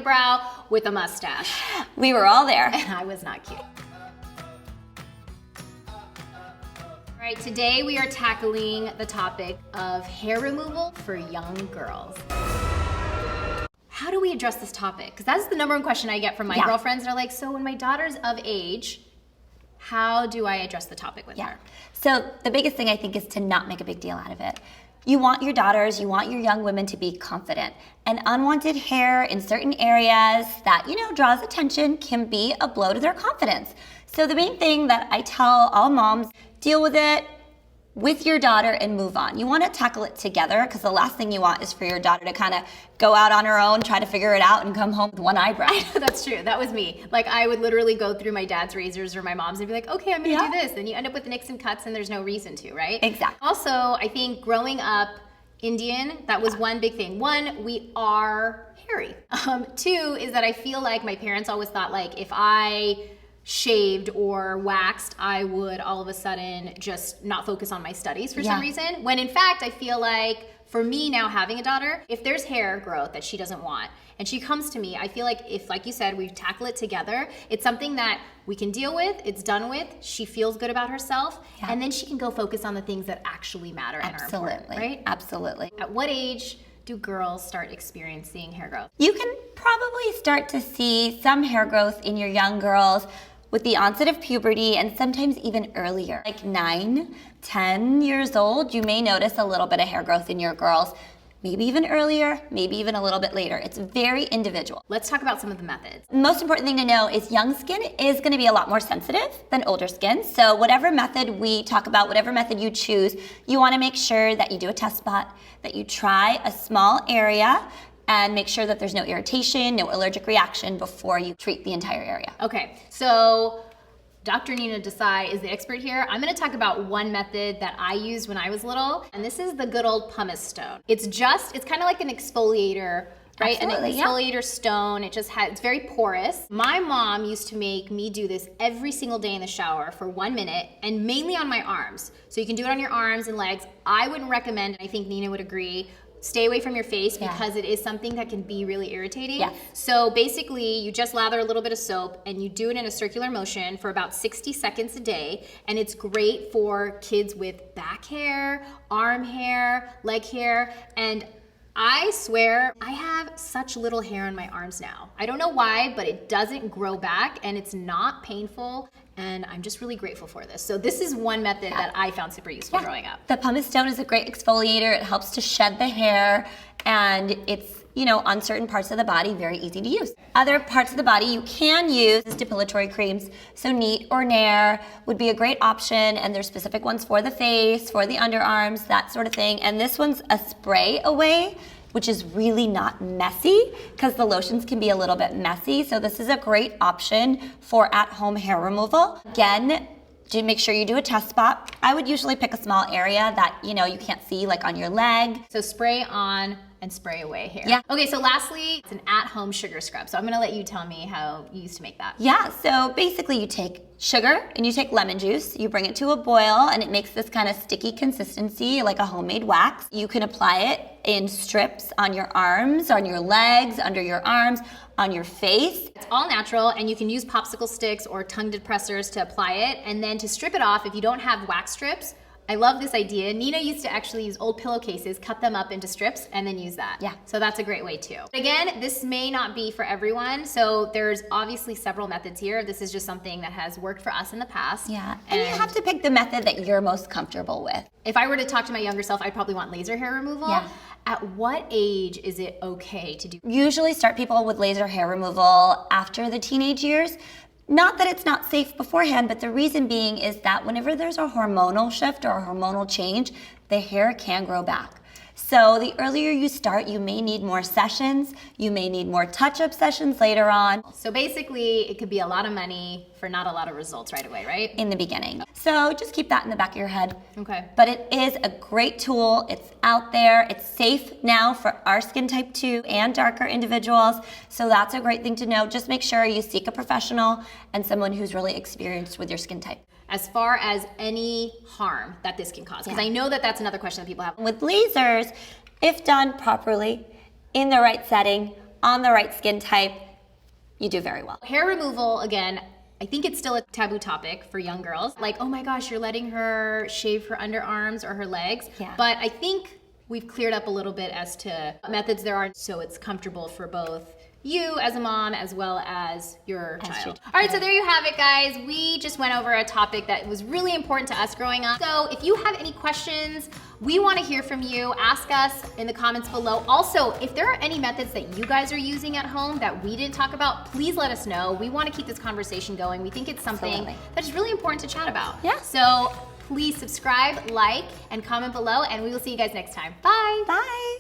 unibrow with a mustache. We were all there. And I was not cute. All right, today we are tackling the topic of hair removal for young girls. How do we address this topic? Because that's the number one question I get from my girlfriends. They're like, so when my daughter's of age, how do I address the topic with her? So the biggest thing I think is to not make a big deal out of it. You want your daughters, you want your young women to be confident. And unwanted hair in certain areas that, draws attention can be a blow to their confidence. So the main thing that I tell all moms, deal with it with your daughter and move on. You want to tackle it together because the last thing you want is for your daughter to kind of go out on her own, try to figure it out, and come home with one eyebrow. That's true. That was me. Like, I would literally go through my dad's razors or my mom's and be like, okay, I'm going to do this. Then you end up with nicks and cuts and there's no reason to, right? Exactly. Also, I think growing up Indian, that was one big thing. One, we are hairy. Two is that I feel like my parents always thought, like, if I shaved or waxed, I would all of a sudden just not focus on my studies for some reason. When in fact, I feel like for me now having a daughter, if there's hair growth that she doesn't want and she comes to me, I feel like if, like you said, we tackle it together, it's something that we can deal with, it's done with, she feels good about herself, and then she can go focus on the things that actually matter and are important, right? Absolutely. At what age do girls start experiencing hair growth? You can probably start to see some hair growth in your young girls with the onset of puberty and sometimes even earlier. Like 9, 10 years old, you may notice a little bit of hair growth in your girls. Maybe even earlier, maybe even a little bit later. It's very individual. Let's talk about some of the methods. The most important thing to know is young skin is going to be a lot more sensitive than older skin. So whatever method we talk about, whatever method you choose, you want to make sure that you do a test spot, that you try a small area, and make sure that there's no irritation, no allergic reaction before you treat the entire area. Okay, so Dr. Nina Desai is the expert here. I'm gonna talk about one method that I used when I was little, and this is the good old pumice stone. It's kind of like an exfoliator, right? Absolutely, an exfoliator stone. It's very porous. My mom used to make me do this every single day in the shower for 1 minute, and mainly on my arms. So you can do it on your arms and legs. I wouldn't recommend, and I think Nina would agree, stay away from your face because it is something that can be really irritating. Yes. So basically, you just lather a little bit of soap and you do it in a circular motion for about 60 seconds a day. And it's great for kids with back hair, arm hair, leg hair. And I swear, I have such little hair on my arms now. I don't know why, but it doesn't grow back and it's not painful. And I'm just really grateful for this. So this is one method that I found super useful growing up. The pumice stone is a great exfoliator. It helps to shed the hair, and it's, on certain parts of the body, very easy to use. Other parts of the body you can use depilatory creams. So Neat or Nair would be a great option, and there's specific ones for the face, for the underarms, that sort of thing. And this one's a spray away, which is really not messy because the lotions can be a little bit messy. So this is a great option for at-home hair removal. Again, do make sure you do a test spot. I would usually pick a small area that, you can't see, like on your leg. So spray on and spray away hair. Yeah. Okay, so lastly, it's an at-home sugar scrub. So I'm gonna let you tell me how you used to make that. Yeah, so basically you take sugar and you take lemon juice, you bring it to a boil, and it makes this kind of sticky consistency like a homemade wax. You can apply it in strips on your arms, on your legs, under your arms, on your face. It's all natural, and you can use popsicle sticks or tongue depressors to apply it. And then to strip it off, if you don't have wax strips, I love this idea. Nina used to actually use old pillowcases, cut them up into strips, and then use that. Yeah. So that's a great way too. Again, this may not be for everyone, so there's obviously several methods here. This is just something that has worked for us in the past. Yeah, and you have to pick the method that you're most comfortable with. If I were to talk to my younger self, I'd probably want laser hair removal. Yeah. At what age is it okay to do? Usually start people with laser hair removal after the teenage years. Not that it's not safe beforehand, but the reason being is that whenever there's a hormonal shift or a hormonal change, the hair can grow back. So the earlier you start, you may need more sessions, you may need more touch-up sessions later on. So basically, it could be a lot of money for not a lot of results right away, right? In the beginning. So just keep that in the back of your head. Okay. But it is a great tool. It's out there. It's safe now for our skin type 2 and darker individuals. So that's a great thing to know. Just make sure you seek a professional and someone who's really experienced with your skin type. As far as any harm that this can cause, because I know that that's another question that people have. With lasers, if done properly, in the right setting, on the right skin type, you do very well. Hair removal, again, I think it's still a taboo topic for young girls. Like, oh my gosh, you're letting her shave her underarms or her legs. Yeah. But I think we've cleared up a little bit as to methods there are so it's comfortable for both you as a mom as well as your child. All right, so there you have it, guys. We just went over a topic that was really important to us growing up. So if you have any questions, we want to hear from you. Ask us in the comments below. Also, if there are any methods that you guys are using at home that we didn't talk about, please let us know. We want to keep this conversation going. We think it's something that is really important to chat about. Yeah. So please subscribe, like, and comment below, and we will see you guys next time. Bye. Bye.